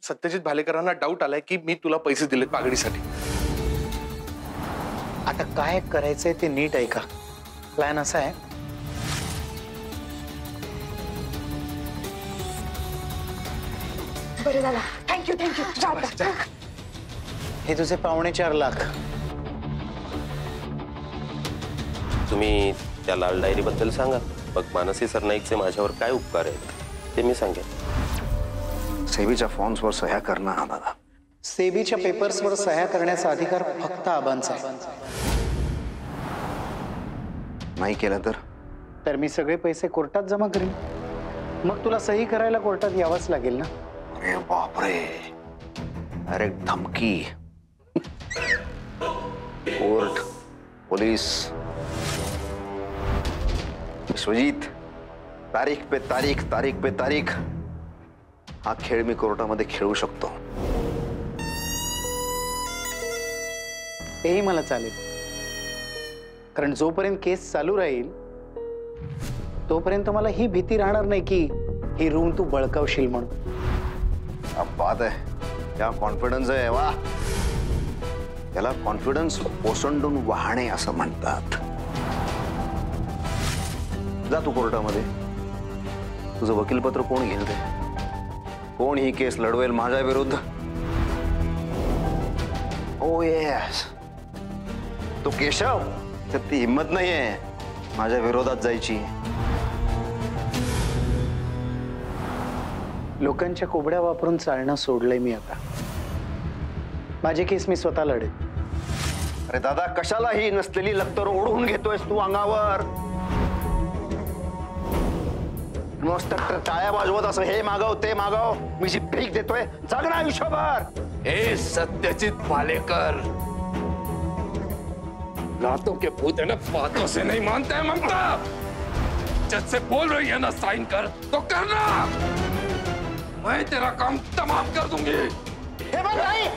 Satyajit भालेकरांना doubt आलाय की मी तुला पैसे दिलेत पागडीसाठी. आता काय करायचंय ते नीट ऐका. प्लॅन असा आहे, बरं झालं, थँक्यू थँक्यू. हे तुझे 4.25 लाख. तुम्ही त्या लाल डायरी बद्दल सांगा, मग मानसी सरनाईकचे माझ्यावर काय उपकार आहेत ते मी सांगेन. सेबीच्या फॉर्म्सवर सह्या करणं आम्हाला. सेबीच्या पेपर्सवर सह्या करण्याचा अधिकार फक्त आबांचा आहे. नाही केलं तर मी सगळे पैसे कोर्टात जमा करीन. मग तुला सही करायला कोर्टात यावंच लागेल ना. अरे बापरे, अरे धमकी. Court, police. विश्वजीत, तारीख पे तारीख, तारीख पे तारीख, हा खेळ मी कोर्टामध्ये खेळू शकतो. तेही मला चालेल, कारण जोपर्यंत केस चालू राहील तोपर्यंत मला ही भीती राहणार नाही की ही रूम तू बळकावशील म्हणून. अब बात आहे, क्या कॉन्फिडन्स आहे. वा, याला कॉन्फिडन्स ओसंडून वाहणे असं म्हणतात. जा तू कोर्टामध्ये. तुझं वकीलपत्र कोण घेईल ते? कोण ही केस लढवेल माझ्या विरुद्ध? ओ येस, तो केशव. तर ती हिम्मत नाहीये माझ्या विरोधात जायची. लोकांच्या कोबड्या वापरून चालणं सोडलंय मी आता. माझी केस मी स्वतः लढेन. अरे दादा, कशाला ही नसलेली लक्तर ओढून घेतोयस तू अंगावर? मस्त टाळ्या वाजवत असं हे मागव ते मागव, मी जी भीक देतोय, जग ना आयुष्यभर. हे सत्यजित भालेकर, लातों के भूत है ना, बातों से नहीं मानते हैं ममता. जज से बोल रही है ना साइन कर, तो करना. मैं तेरा काम तमाम कर दूंगी. हे बघ नाही.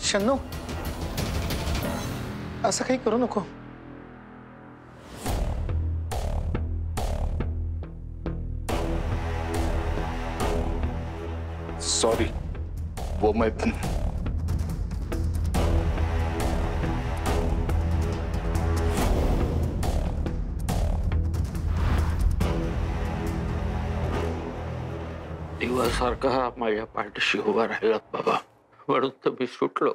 शन्नू, असं काही करू नको. सॉरी, वो मैं देवासारखा माझ्या पाठीशी उभा राहिलात बाबा, म्हणून तर मी सुटलो.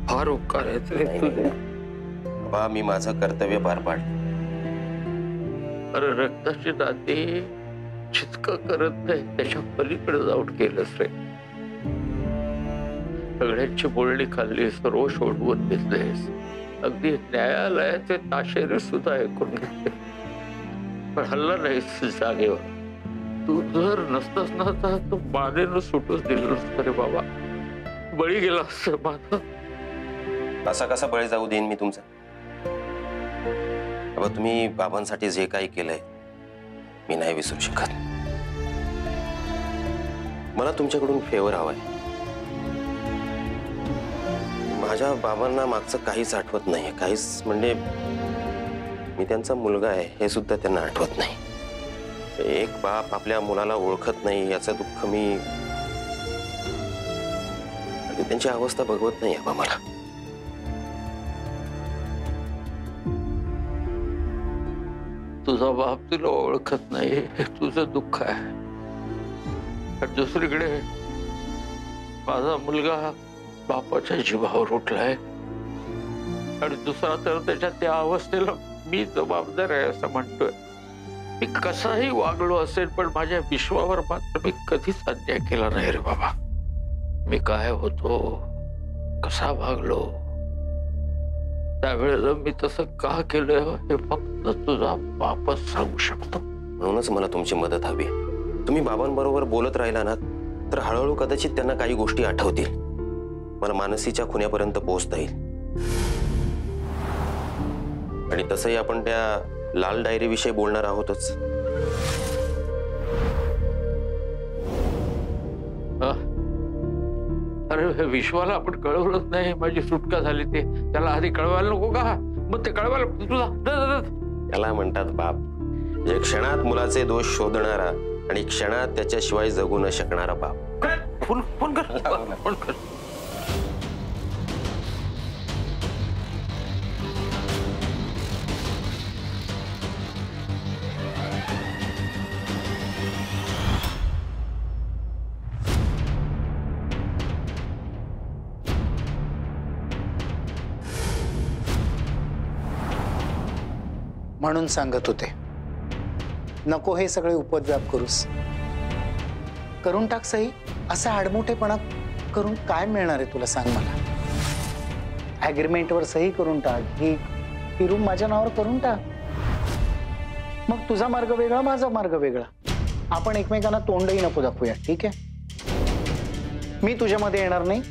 फार उपकार आहेत रे तुझे. बाबा, मी माझं कर्तव्य पार पाडलं. अरे रक्ताची नाती जितकं करत नाही त्याच्या पलीकडे जाऊन केलंस रे. सगळ्यांची बोलणी खाल्लीस, रोष ओढवून घेतलेस, अगदी न्यायालयाचे ताशेरे सुद्धा ऐकून घेतले, पण हल्ला नाहीस जागेवर. तू जर नसतास ना तर तू बाणेनं सुटूच दिलं नसतं रे बाबा. बळी गेला असं माझा. असा कसा बळी जाऊ देईन मी तुमचा? बाबा, तुम्ही बाबांसाठी जे काही केलंय मी नाही विसरू शकत. मला तुमच्याकडून फेवर हवाय. माझ्या बाबांना मागचं काहीच आठवत नाहीये, काहीच. म्हणजे मी त्यांचा मुलगा आहे हे सुद्धा त्यांना आठवत नाही. एक बाप आपल्या मुलाला ओळखत नाही याचं दुःख मी, त्यांची अवस्था बघवत नाही बाबा मला. तुझा बाप तुला ओळखत नाही हे तुझं दुःख आहे. दुसरीकडे माझा मुलगा बापाच्या जीवावर उठलाय आणि दुसरा तर त्याच्या त्या अवस्थेला मी जबाबदार आहे असं म्हणतोय. मी कसाही वागलो असेल पण माझ्या विश्वावर मात्र मी कधीच अन्याय केला नाही रे बाबा. मी काय होतो, कसा वागलो, त्यावेळेला मी तसं का केलं हे फक्त तुझा बापच सांगू शकतो. म्हणूनच मला तुमची मदत हवी. तुम्ही बाबांबरोबर बोलत राहिला ना तर हळूहळू कदाचित त्यांना काही गोष्टी आठवतील. मला मानसीच्या खुन्यापर्यंत पोहोचता येईल. आणि तसंही आपण त्या लाल डायरी विषयी बोलणार आहोतच. अरे विश्वाला आपण कळवलंच नाही माझी सुटका झाली ते. त्याला आधी कळवायला नको का? मग ते कळवायला तुझा त्याला म्हणतात बाप. एक क्षणात मुलाचे दोष शोधणारा आणि क्षणात त्याच्याशिवाय जगू न शकणारा बाप. फोन फोन कर फोन कर. म्हणून सांगत होते नको हे सगळे उपद्व्याप करूस. करून टाक सही. असा आडमोठेपणा करून काय मिळणार आहे तुला सांग मला. ऍग्रीमेंटवर सही करून टाक. ही रूम माझ्या नावावर करून टाक. मग तुझा मार्ग वेगळा माझा मार्ग वेगळा. आपण एकमेकांना तोंडही नको दाखवूया. ठीक आहे. मी तुझ्यामध्ये येणार नाही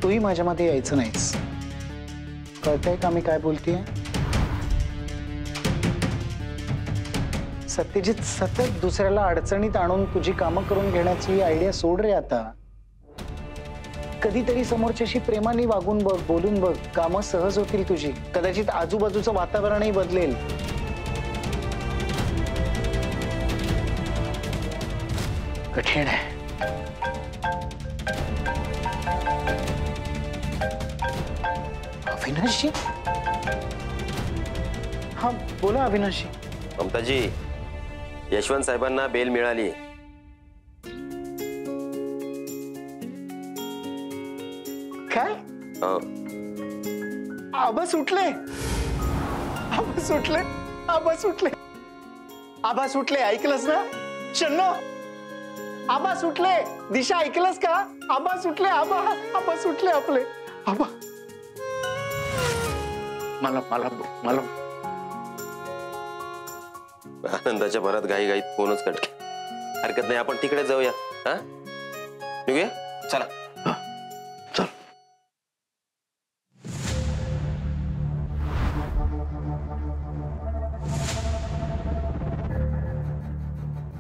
तूही माझ्यामध्ये यायचं नाहीस. कळतंय का मी काय बोलतेय? सत्यजित सतत दुसऱ्याला अडचणीत आणून तुझी कामं करून घेण्याची आयडिया सोड रे आता. कधीतरी समोरच्याशी प्रेमाने वागून बघ, बोलून बघ. कामं सहज होतील तुझी. कदाचित आजूबाजूचं वातावरणही बदलेल. कठीण आहे. अविनाशजी? हा बोला अविनाशजी. ममताजी, यशवंत साहेबांना बेल मिळाली. काय? हो. आबा सुटले. आबा सुटले. आबा सुटले. आबा सुटले. ऐकलंस ना शन्नो? आबा सुटले. दिशा ऐकलंस का? आबा सुटले. आबा आबा सुटले आपले. आबा मला मला मला आनंदाच्या भरात घाईघाईत फोनच कट केला. हरकत नाही, आपण तिकडे जाऊया. हा निघूया. चला. चल.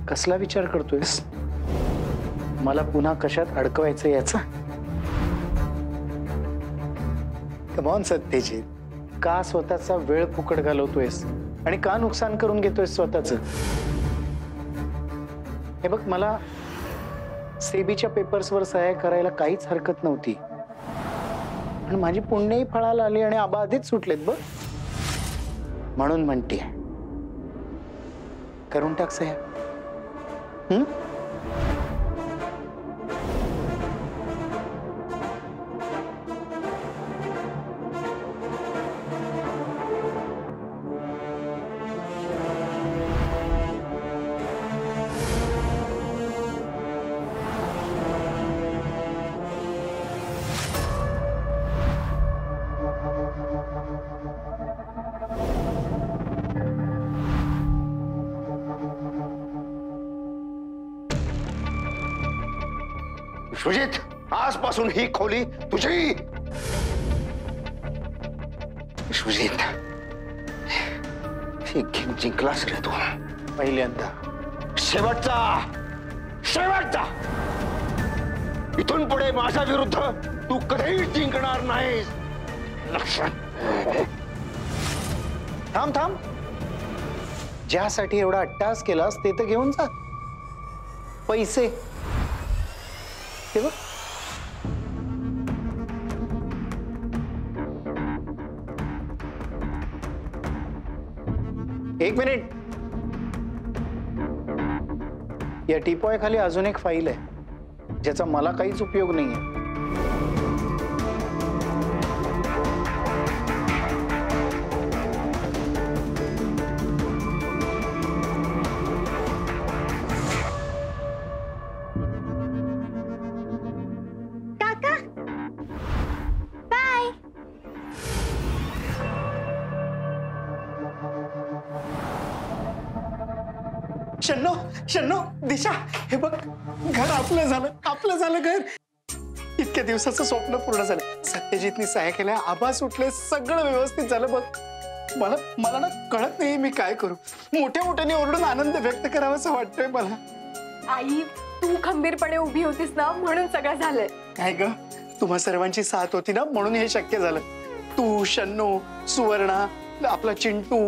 कसला विचार करतोयस? मला पुन्हा कशात अडकवायचं याचा? Come on Satyajit. का स्वतःचा वेळ फुकट घालवतोयस आणि का नुकसान करून घेतोयस स्वतःच? हे बघ, मला सेबीच्या पेपर्सवर सह्या करायला काहीच हरकत नव्हती, पण माझी पुण्यही फळाला आली आणि आबा आधीच सुटलेत बघ. म्हणून म्हणते करून टाक सह्या. सुजित, आजपासून ही खोली तुझी. सुजित, ही गेम जिंकलास रे तू. पहिल्यांदा. शेवटचा. शेवटचा. इथून पुढे माझ्या विरुद्ध तू कधीही जिंकणार नाहीस. लक्षात. थांब थांब. ज्यासाठी एवढा अट्टास केलास ते तर घेऊन जा. पैसे हे बघ. एक मिनिट. या टीपॉय खाली अजून एक फाईल आहे ज्याचा मला काहीच उपयोग नाहीये. शन्नो शन्नो दिशा, हे बघ, घर आपलं झालं. आपलं झालं घर. इतक्या दिवसाचं स्वप्न पूर्ण झालं. सत्यजितनी सह्या केल्या. आबा सुटले. सगळं व्यवस्थित झालं बघ. मला ना कळत नाही मी काय करू. मोठ्या मोठ्याने ओरडून आनंद व्यक्त करावासा वाटतोय मला. आई, तू खंबीरपणे उभी होतीस ना म्हणून सगळं झालंय. काय ग, तुम्हा सर्वांची साथ होती ना म्हणून हे शक्य झालं. तू, शन्नू, सुवर्णा, आपला चिंटू,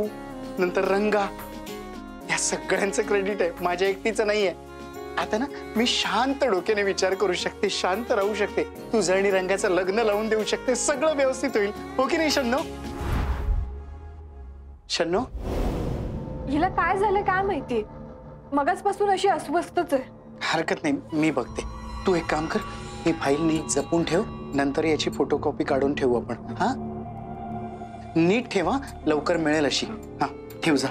नंतर रंगा, या सगळ्यांचं क्रेडिट आहे, माझ्या एकटीचं नाहीये. आता ना मी शांत डोक्याने विचार करू शकते, शांत राहू शकते, तुझं आणि रंगाचं लग्न लावून देऊ शकते, सगळं व्यवस्थित होईल. हो की नाही शन्नू? शन्नू, हिला काय झालं काय माहिती, मगाचपासून अशी अस्वस्थच आहे. हरकत नाही, मी बघते. तू एक काम कर, ही फाईल नीट जपून ठेव, नंतर याची फोटोकॉपी काढून ठेवू आपण. हा, नीट ठेवा, लवकर मिळेल अशी. हा, ठेव जा.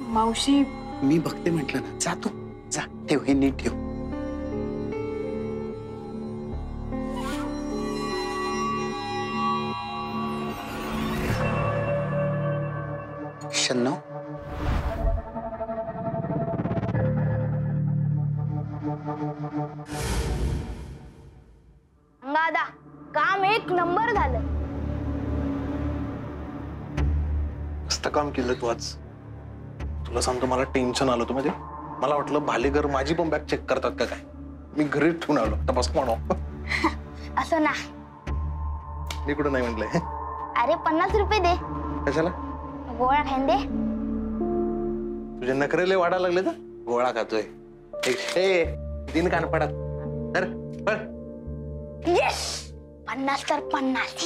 मावशी, मी बघते म्हटलं ना, जा तू जा, ठेव, हे नीट ठेव. शन्नू, दादा काम एक नंबर झालं. मस्त काम केलं तू आज. तुला सांगतो मला टेन्शन आलं होतं. म्हणजे मला वाटलं भालेकर माझी पण बॅग चेक करतात का काय. मी घरी ठेवून आलो तपास म्हणू. असं ना, मी कुठं नाही म्हटलंय. अरे 50 रुपये दे. कशाला? गोळा खाईन दे. तुझे नखरेले वाढायला लागले तर गोळा खातोय. दिन कान पडत तर येस, 50 तर 50.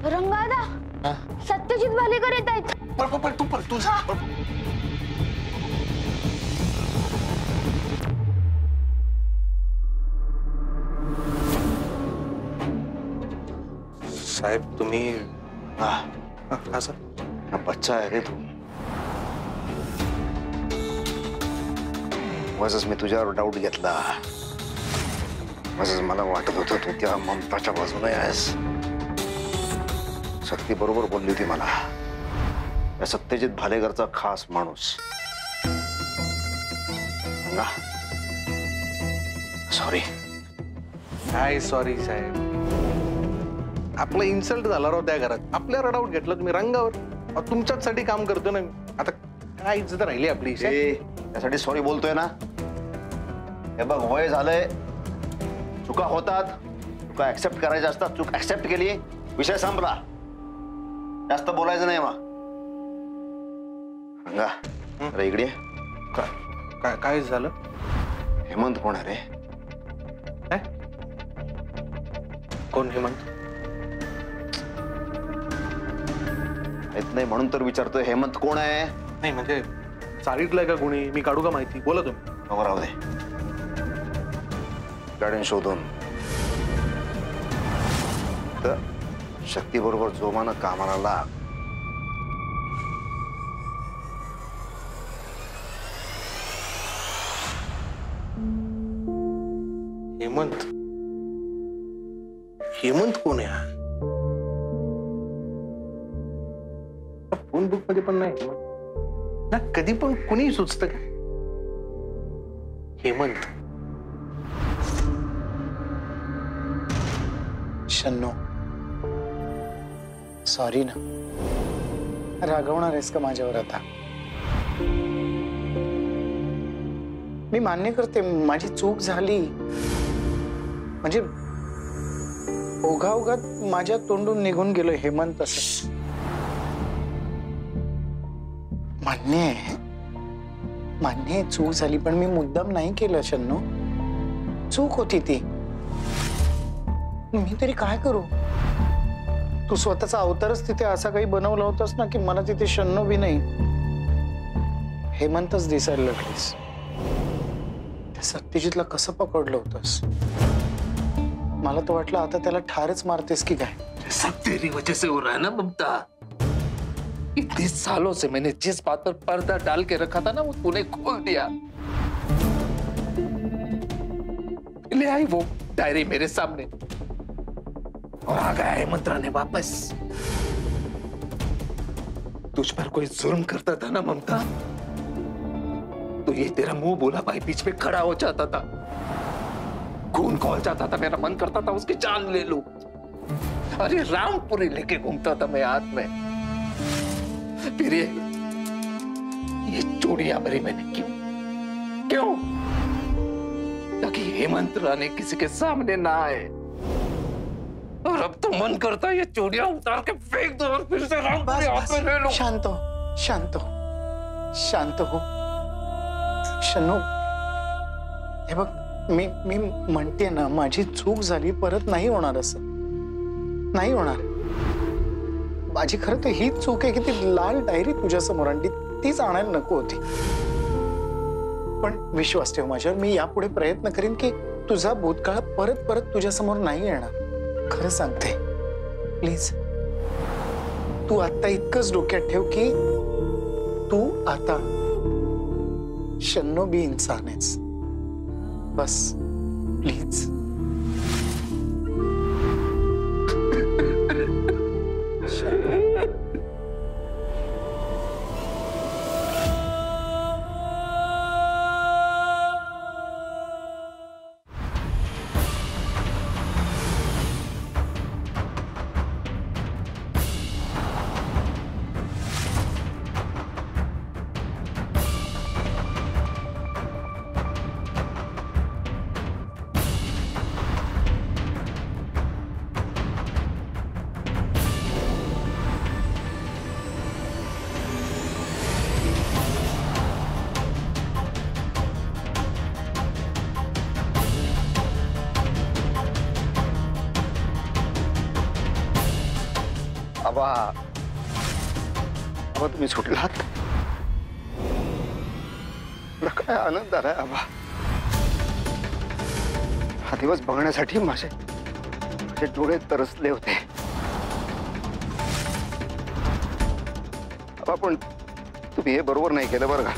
रंगादा, सत्यजित भालेकर येत आहेत. तू साहेब तुम्ही असं बच्चा आहे रे तू. माझच मी तुझ्यावर डाऊट घेतला. माझच मला वाटत होतं तू त्या ममताच्या बाजूने आहेस. शक्ती बरोबर बोलली होती मला. या सत्यजित भालेकरचा खास माणूस. सॉरी. काय सॉरी साहेब, आपला इन्सल्ट झाला राव त्या घरात. आपल्यावर डाऊट घेतला तुम्ही रंगावर. तुमच्याच साठी काम करतो ना मी. आता काय इज्जत राहिली आपली. त्यासाठी सॉरी बोलतोय ना. हे बघ, वय झालंय, चुका होतात, चुका ऍक्सेप्ट करायच्या असतात. चूक ऍक्सेप्ट केली, विषय संपला. जास्त बोलायचं नाही. मग रंगा, अरे इकडे काय झालं? हेमंत कोण आहे रे? कोण हेमंत? माहित नाही म्हणून तर विचारतोय. हेमंत कोण आहे? नाही म्हणजे चाळीतलाय का कोणी? मी काढू का माहिती? बोला तुम्ही. नको राहू दे, गाड्यान शोधून. तर शक्ती बरोबर जोमानं कामाला लाग. हेमंत? हेमंत कोण आहे? फोन बुक मध्ये पण नाही ना. कधी पण कुणी सुचत का हेमंत? शन्नू, सॉरी ना. रागवणार आहेस का माझ्यावर आता? मी मान्य करते माझी चूक झाली. म्हणजे ओघाओघात माझ्या तोंडून निघून गेलो हेमंत असं. मान्य आहे, मान्य आहे, चूक झाली. पण मी मुद्दाम नाही केलं शन्नू. चूक होती ती. मी तरी काय करू? तू स्वतःचा अवतारच तिथे असा काही बनवला होतास ना की मला तिथे शन्नू बी नाही, हेमंतच दिसायला लागलीस. त्या सत्यजितला कसं पकडलं होतंस? मला तर वाटलं आता त्याला ठारच मारतेस की काय. सब तेरी वजह से हो रहा है ना ममता. इतने सालों से मैंने जिस बात पर पर्दा डाल के रखा था ना, वो तूने खोल दिया. ले आई वो डायरी मेरे सामने और आ गया हेमंत राणे वापस. तुझ पर कोई जुल्म करता था ना ममता, तो ये तेरा मुंह बोला भाई बीच में खड़ा हो जाता था. खून खोल जाता था. मेरा मन करता था उसकी जान ले लूं. अरे रामपुरी लेके घूमता था मैं हाथ में. फिर ये चूड़ियां भरी मैंने क्यों क्यों? ताकि हेमंत रानी किसी के सामने ना आए। और अब तो मन करता है ये चूड़ियां उतार के फेंक दो और फिर से राम बस, के हाथ में ले लो। शांत हो, शांत हो, शांत हो। शनू, हे बघ, मी म्हणते ना, माझी चूक झाली, परत नाही होणार असं, नाही होणार। माझी खरं तर हीच चूक आहे की ती लाल डायरी तुझ्या समोर आणली, तीच आणायला नको होती। पण विश्वास ठेव माझ्यावर, मी यापुढे प्रयत्न करीन की तुझा भूतकाळ परत परत तुझ्या समोर नाही येणार। खरं सांगते, प्लीज तू आता इतकंच डोक्यात ठेव की तू आता शन्नो बी इंसान आहेस, बस प्लीज। आबा, आबा तुम्ही सुटलात, मला काय आनंद आलाय आबा। हा दिवस बघण्यासाठी माझे डोळे तरसले होते आबा, पण तुम्ही हे बरोबर नाही केलं बरं का।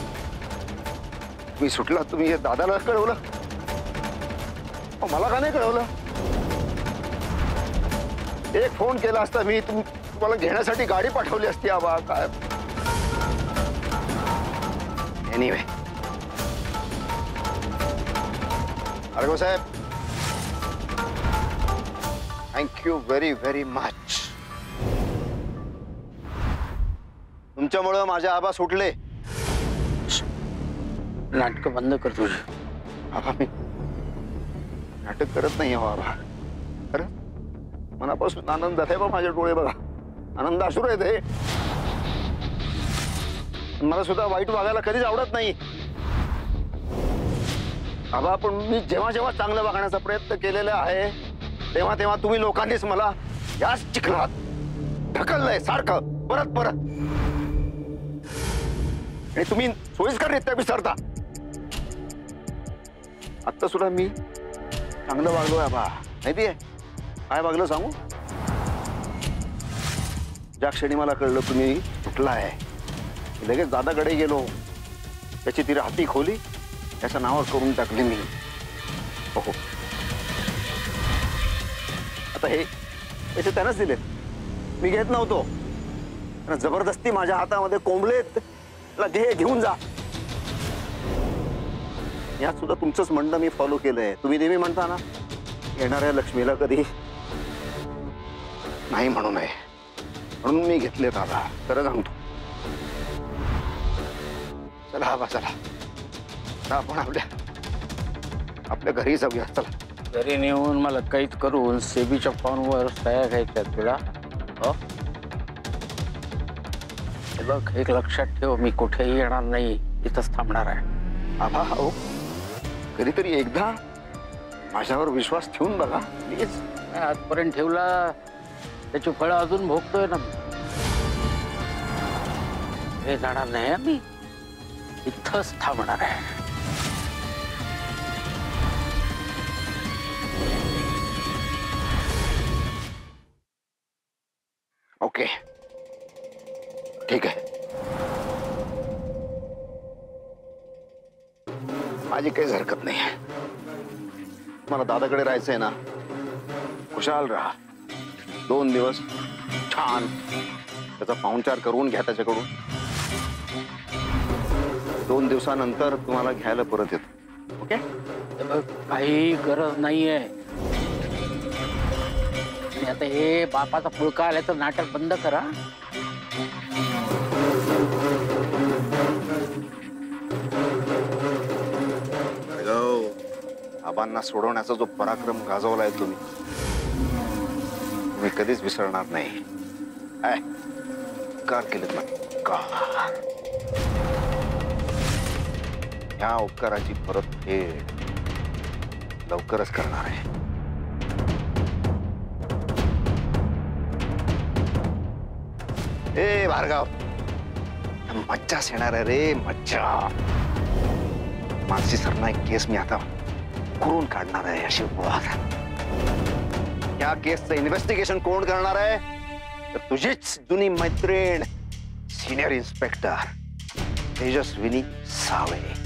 तुम्ही सुटलात, तुम्ही हे दादाला कळवलं, मला का नाही कळवलं? एक फोन केला असता मी, तुम्हाला घेण्यासाठी गाडी पाठवली असती आबा। काय एनिवे, भार्गव साहेब, थँक्यू व्हेरी व्हेरी मच। तुमच्यामुळं माझे आबा सुटले। नाटक बंद कर तुझे। आबा, मी नाटक करत नाही हो आबा, खरं मनापासून आनंद आहे बा। माझे डोळे बघा, आनंद अश्रू येते। मला सुद्धा वाईट वागायला कधीच आवडत नाही आबा, पण मी जेव्हा जेव्हा चांगलं वागण्याचा प्रयत्न केलेला आहे तेव्हा तेव्हा तुम्ही लोकांनीच मला याच चिखलात ढकललंय सारखं परत परत, आणि तुम्ही सोयीस्कररित्या विसरता। आता सुद्धा मी चांगलं वागलोय आबा, माहितीये काय वागलं सांगू? ज्या क्षणी मला कळलं तुम्ही सुटलाय, लगेच दादाकडे गेलो, त्याची ती राहती खोली त्याच्या नावावर करून टाकली मी। हो, आता हे पैसे त्यानंच दिलेत, मी घेत नव्हतो, जबरदस्ती माझ्या हातामध्ये कोंबलेत, घे घेऊन जा। यात सुद्धा तुमचंच म्हणणं मी फॉलो केलंय। तुम्ही नेहमी म्हणता ना, येणाऱ्या लक्ष्मीला कधी नाही म्हणू नये, म्हणून मी घेतले दादा, खरं सांगतो। चला आबा, चला आपण आपल्या घरी जाऊया, चला। घरी नेऊन मला कैद करून सेबीच्या फॉर्मवर सह्या घ्यायच्या तुला। हो, हे बघ, एक लक्षात ठेव, मी कुठेही येणार नाही, इथंच थांबणार आहे। आबा, हो कधीतरी एकदा माझ्यावर विश्वास ठेवून बघा प्लीज। आजपर्यंत ठेवला, त्याची फळं अजून भोगतोय ना। हे जाणार नाही, मी इथंच थांबणार आहे। ओके, ठीक आहे, माझी काहीच हरकत नाही आहे। मला दादाकडे राहायचंय ना, खुशाल राहा, 2 दिवस छान त्याचा पाहुणचार करून घ्या त्याच्याकडून। 2 दिवसानंतर तुम्हाला घ्यायला परत येतो, ओके? काही गरज नाहीये। आता हे बापाचा पुळका आल्याचं नाटक बंद करा। बाबांना सोडवण्याचा जो पराक्रम गाजवलाय तुम्ही कधीच विसरणार नाही. काय उपकार केलेत ना, उपकार. ह्या उपकाराची परतफेड लवकरच करणार आहे. ए भार्गव, मज्जाच येणार आहे रे, मज्जा. मानसी सरनाईक केस मी आता करून काढणार आहे अशी वाद. या केसचं इन्व्हेस्टिगेशन कोण करणार आहे? तर तुझीच जुनी मैत्रीण सिनियर इन्स्पेक्टर तेजस्विनी सावे.